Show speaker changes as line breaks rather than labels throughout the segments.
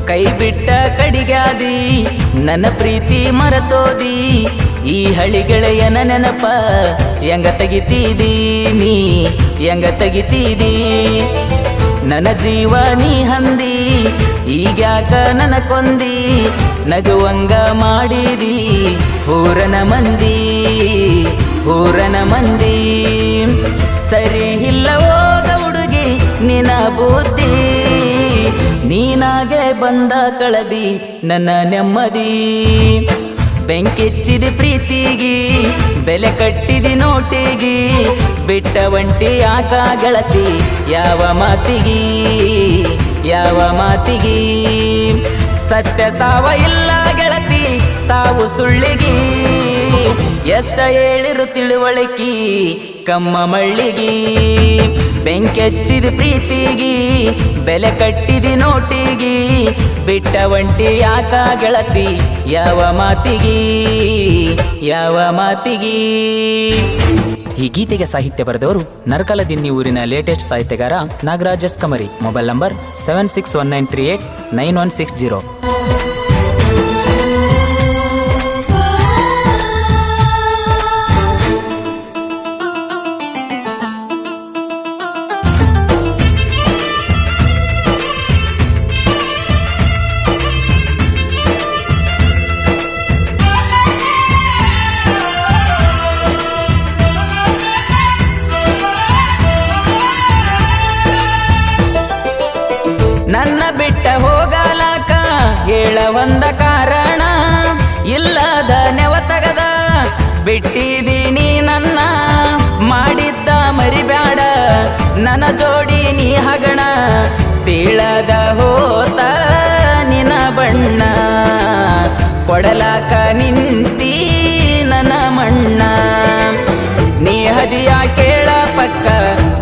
ಕೈ ಬಿಟ್ಟ ಕಡಿಗಾದಿ ನನ್ನ ಪ್ರೀತಿ ಮರತೋದಿ ಈ ಹಳಿ ಗೆಳೆಯನ ನೆನಪ ಹೆಂಗ ತೆಗಿತೀದಿ ನೀ ಹೆಂಗ ತೆಗಿತೀದಿ ನನ್ನ ಜೀವ ನೀ ಹಂದಿ ಈಗ್ಯಾಕ ನನ್ನ ಕೊಂದಿ ನಗುವಂಗ ಮಾಡಿದಿ ಊರನ ಮಂದಿ ಸರಿ ಇಲ್ಲ ಹೋಗ ಹುಡುಗಿ ನಿನ ಬುದ್ಧಿ ನೀನಾಗೆ ಬಂದ ಕಳದಿ ನನ್ನ ನೆಮ್ಮದಿ ಬೆಂಕಿಚ್ಚಿದಿ ಪ್ರೀತಿಗಿ ಬೆಲೆ ಕಟ್ಟಿದಿ ನೋಟಿಗಿ ಬಿಟ್ಟ ಒಂಟಿ ಯಾಕ ಗೆಳತಿ ಯಾವ ಮಾತಿಗಿ ಸತ್ಯ ಸಾವ ಇಲ್ಲ ಗೆಳತಿ ಸಾವು ಸುಳ್ಳಿಗಿ ಎಷ್ಟ ಹೇಳಿರು ತಿಳುವಳಿಕಿ ಕಮ್ಮ ಮಳ್ಳಿಗಿ ಬೆಂಕೆಚ್ಚಿದ ಪ್ರೀತಿಗಿ ಬೆಲೆ ಕಟ್ಟಿದಿ ನೋಟಿಗಿ ಬಿಟ್ಟ ಒಂಟಿ ಯಾಕ ಗೆಳತಿ ಯಾವ ಮಾತಿಗಿ ಈ ಗೀತೆಗೆ ಸಾಹಿತ್ಯ ಬರೆದವರು ನರಕಲದಿನ್ನಿ ಊರಿನ ಲೇಟೆಸ್ಟ್ ಸಾಹಿತ್ಯಗಾರ Nagaraj S Kamari. Mobile number 7619389160. ನನ್ನ ಬಿಟ್ಟ ಹೋಗಲಾಕ ಹೇಳ ಒಂದ ಕಾರಣ ಇಲ್ಲದ ನೆವತಗದ ಬಿಟ್ಟಿದೀನಿ ನನ್ನ ಮಾಡಿದ್ದ ಮರಿಬ್ಯಾಡ ನನ್ನ ಜೋಡಿ ನೀ ಹಗಣ ತೀಳದ ಹೋತ ನಿನ ಬಣ್ಣ ಕೊಡಲಾಕ ನಿಂತಿ ನನ್ನ ಮಣ್ಣ ನೀ ಹದಿಯ ಕೇಳ ಪಕ್ಕ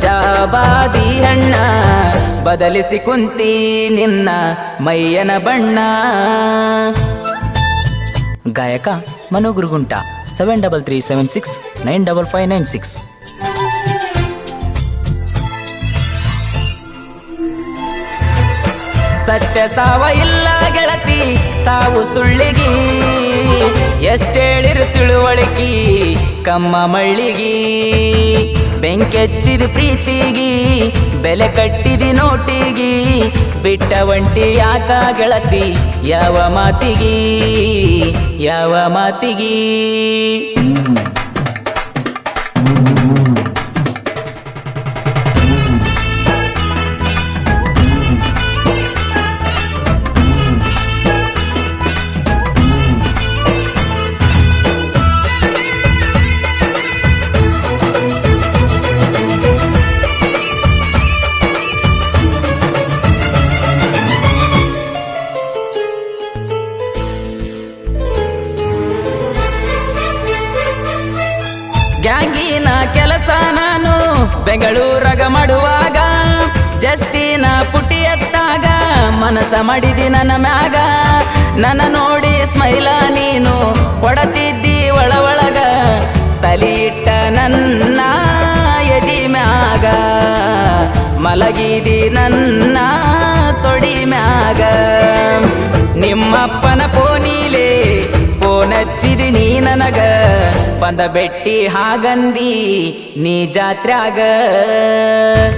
ಜಾಬಾದಿ ಹಣ್ಣ ಬದಲಿಸಿ ಕುಂತಿ ನಿನ್ನ ಮೈಯನ ಬಣ್ಣ. ಗಾಯಕ ಮನು ಗುರುಗುಂಟ 7337695596. ಸತ್ಯ ಸಾವ ಇಲ್ಲ ಗೆಳತಿ ಸಾವು ಸುಳ್ಳಿಗಿ ಎಷ್ಟೇಳಿರು ತಿಳುವಳಿಕಿ ಕಮ್ಮ ಮಳ್ಳಿಗಿ ಬೆಂಕೆಚ್ಚಿದ ಪ್ರೀತಿಗಿ ಬೆಲೆ ಕಟ್ಟಿದಿ ನೋಟಿಗಿ ಬಿಟ್ಟ ಒಂಟಿ ಯಾಕ ಗೆಳತಿ ಯಾವ ಮಾತಿಗಿ ಗ್ಯಾಂಗಿನ ಕೆಲಸ ನಾನು ಬೆಂಗಳೂರಾಗ ಮಾಡುವಾಗ ಜಸ್ಟಿನ ಪುಟಿ ಎತ್ತಾಗ ಮನಸ ಮಾಡಿದಿ ನನ್ನ ಮ್ಯಾಗ ನನ್ನ ನೋಡಿ ಸ್ಮೈಲ ನೀನು ಕೊಡತಿದ್ದಿ ಒಳಗ ತಲಿ ಇಟ್ಟ ನನ್ನ ಎದಿ ಮ್ಯಾಗ ಮಲಗಿದಿ ನನ್ನ ತೊಡಿ ಮ್ಯಾಗ ನಿಮ್ಮಪ್ಪನ ಪೋನಿಲೆ ಪೋನಚ್ಚಿದಿ ನೀ ನನಗ ಬಂದ ಬೆಟ್ಟಿ ಹಾಗಂದಿ ನೀ ಜಾತ್ರ್ಯಾಗ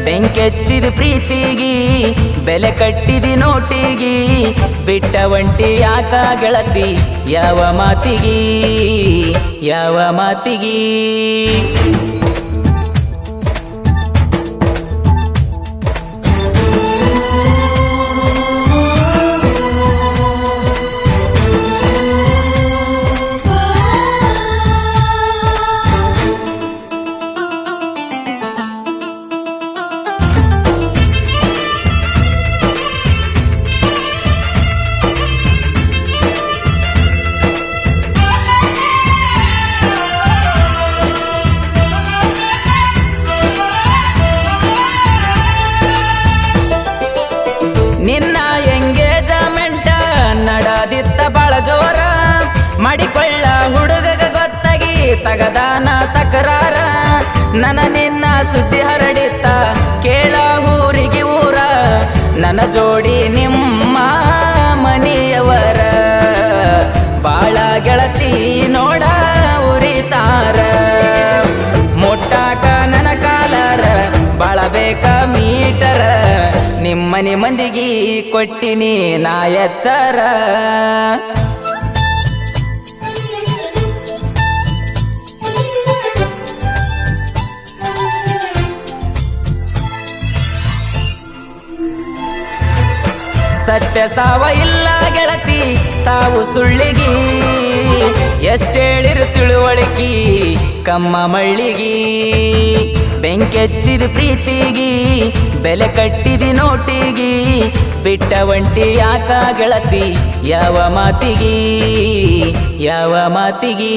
ಬೆಂಕೆಚ್ಚಿದ ಪ್ರೀತಿಗಿ ಬೆಲೆ ಕಟ್ಟಿದಿ ನೋಟಿಗಿ ಬಿಟ್ಟ ಒಂಟಿ ಯಾಕ ಗೆಳತಿ ಯಾವ ಮಾತಿಗಿ ನಿನ್ನ ಎಂಗೇಜಮೆಂಟ ನಡದಿತ್ತ ಬಾಳ ಜೋರ ಮಾಡಿಕೊಳ್ಳ ಹುಡುಗಗ ಗೊತ್ತಾಗಿ ತಗದಾನ ತಕರಾರ ನನ್ನ ನಿನ್ನ ಸುದ್ದಿ ಹರಡಿತ್ತ ಕೇಳ ಊರಿಗೆ ಊರ ನನ್ನ ಜೋಡಿ ನಿಮ್ಮ ಮನೆಯವರ ಬಾಳ ಗೆಳತಿ ನೋಡ ಉರಿತಾರ ಮುಟ್ಟಾಕ ನನ್ನ ಕಾಲರ ಬಾಳಬೇಕ ಮೀಟರ ನಿಮ್ಮನೆ ಮಂದಿಗೆ ಕೊಟ್ಟಿನಿ ನಾ ಎಚ್ಚರ ಸತ್ಯ ಸಾವ ಇಲ್ಲ ಗೆಳತಿ ಸಾವು ಸುಳ್ಳಿಗಿ ಎಷ್ಟೇಳಿರು ತಿಳುವಳಿಕಿ ಕಮ್ಮ ಮಳ್ಳಿಗಿ ಬೆಂಕೆಚ್ಚಿದ ಪ್ರೀತಿಗಿ ಬೆಲೆ ಕಟ್ಟಿದಿ ನೋಟಿಗಿ ಬಿಟ್ಟ ಒಂಟಿ ಯಾಕ ಗೆಳತಿ ಯಾವ ಮಾತಿಗಿ ಯಾವ ಮಾತಿಗಿ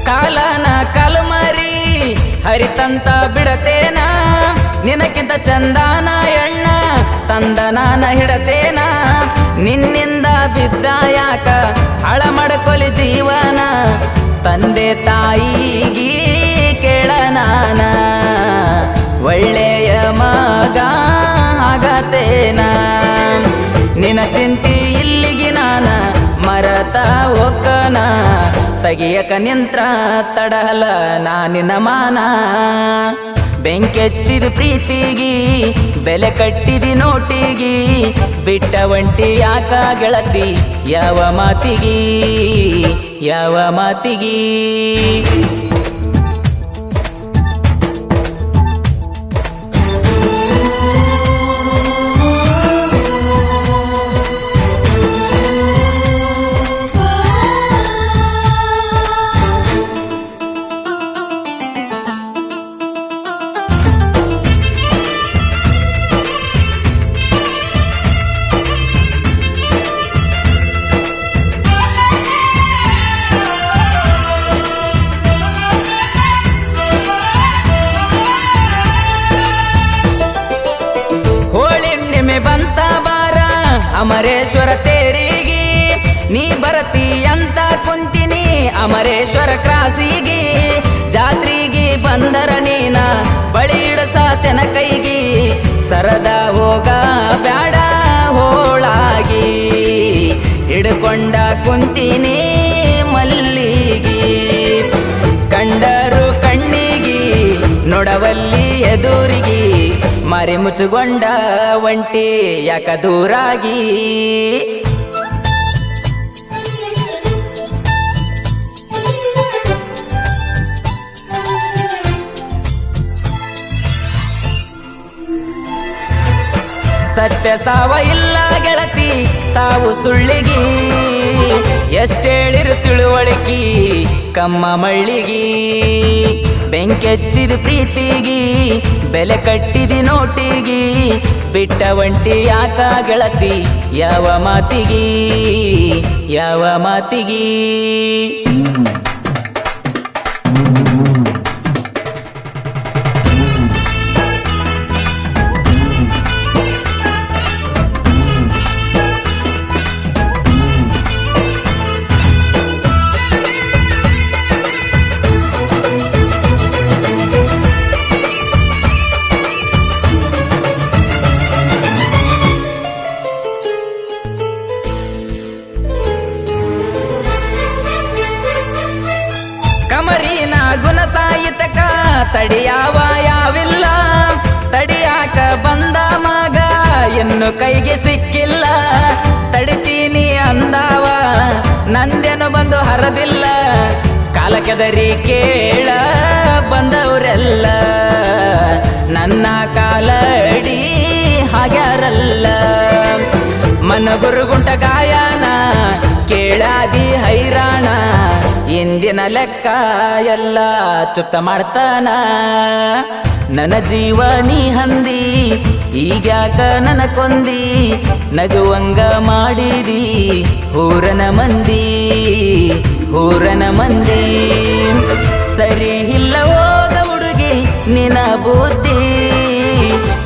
ಕಾಲನ ಕಲ್ಮರಿ ಹರಿತಂತ ಬಿಡತೇನ ನಿನಕ್ಕಿಂತ ಚಂದಾನ ಎಣ್ಣ ತಂದ ನಾನ ಹಿಡತೇನ ನಿನ್ನಿಂದ ಬಿದ್ದ ಯಾಕ ಹಳ ಮಡ್ಕೊಲಿ ಜೀವನ ತಂದೆ ತಾಯಿಗಿ ಕೇಳ ನಾನ ಒಳ್ಳೆಯ ಮಗ ಆಗತೇನ ನಿನ ಚಿಂತಿ ಇಲ್ಲಿಗಿ ನಾನ ಮರತ ಒಕ್ಕನ ತಗಿಯಕ ನಿಂತ್ರ ತಡಹಲ ನಾನಿನ ಮಾನ ಬೆಂಕೆಚ್ಚಿದ ಪ್ರೀತಿಗಿ ಬೆಲೆ ಕಟ್ಟಿದಿ ನೋಟಿಗಿ ಬಿಟ್ಟ ಒಂಟಿ ಯಾಕ ಗೆಳತಿ ಯಾವ ಮಾತಿಗಿ ಯಾವ ಮಾತಿಗಿ ಬಂತ ಬಾರ ಅಮರೇಶ್ವರ ತೇರಿಗೆ ನೀ ಬರತಿ ಅಂತ ಕುಂತಿನಿ ಅಮರೇಶ್ವರ ಕ್ರಾಸಿಗೆ ಜಾತ್ರೆಗೆ ಬಂದರ ನೀನ ಬಳಿ ಇಡಸಾತೆನ ಕೈಗಿ ಸರದ ಹೋಗ ಬ್ಯಾಡ ಹೋಳಾಗಿ ಹಿಡ್ಕೊಂಡ ಕುಂತಿನಿ ಮಲ್ಲಿಗಿ ಕಂಡರು ಕಣ್ಣಿಗಿ ನೋಡವಲ್ಲಿ ಎದುರಿಗೆ ಮರೆ ಮುಚ್ಚುಗೊಂಡ ಒಂಟಿ ಯಾಕ ದೂರಾಗಿ ಸತ್ಯ ಸಾವ ಇಲ್ಲ ಗೆಳತಿ ಸಾವು ಸುಳ್ಳಿಗಿ ಎಷ್ಟೇಳಿರು ತಿಳುವಳಿಕಿ ಕಮ್ಮ ಮಳ್ಳಿಗಿ ಬೆಂಕೆಚ್ಚಿದ ಪ್ರೀತಿಗಿ ಬೆಲೆ ಕಟ್ಟಿದಿ ನೋಟಿಗಿ ಬಿಟ್ಟ ಒಂಟಿ ಯಾಕ ಗೆಳತಿ ಯಾವ ಮಾತಿಗಿ ಯಾವ ಮಾತಿಗಿ ಕಮರಿನ ಗುಣ ಸಾಹಿತಕ ತಡಿಯಾವ ಯಾವಿಲ್ಲ ತಡಿಯಾಕ ಬಂದ ಮಗ ಇನ್ನು ಕೈಗೆ ಸಿಕ್ಕಿಲ್ಲ ತಡಿತೀನಿ ಅಂದವ ನಂದೇನು ಬಂದು ಹರದಿಲ್ಲ ಕಾಲಕೆದರಿ ಕೇಳ ಬಂದವರೆಲ್ಲ ನನ್ನ ಕಾಲಡಿ ಹಾಗ್ಯಾರಲ್ಲ ಮನಗುರುಗುಂಟ ಗಾಯನ ಕೇಳಾದಿ ಹೈರಾಣ ಇಂದಿನ ಲೆಕ್ಕ ಎಲ್ಲ ಚುಪ್ತ ಮಾಡ್ತಾನ ನನ್ನ ಜೀವ ನೀ ಹಂದಿ ಈಗ್ಯಾಕ ನನ್ನ ಕೊಂದಿ ನಗುವಂಗ ಮಾಡಿದಿ ಊರನ ಮಂದಿ ಸರಿ ಇಲ್ಲ ಹೋಗ ಹುಡುಗಿ ನಿನ್ನ ಬುದ್ಧಿ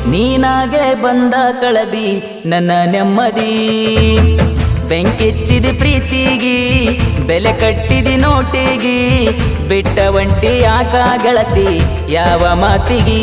ನೀನಾಗೆ ಬಂದ ಕಳದಿ ನನ್ನ ನೆಮ್ಮದಿ ಬೆಂಕಿಚ್ಚಿದಿ ಪ್ರೀತಿಗಿ ಬೆಲೆ ಕಟ್ಟಿದಿ ನೋಟಿಗಿ ಬಿಟ್ಟ ಒಂಟಿ ಯಾಕ ಗೆಳತಿ ಯಾವ ಮಾತಿಗಿ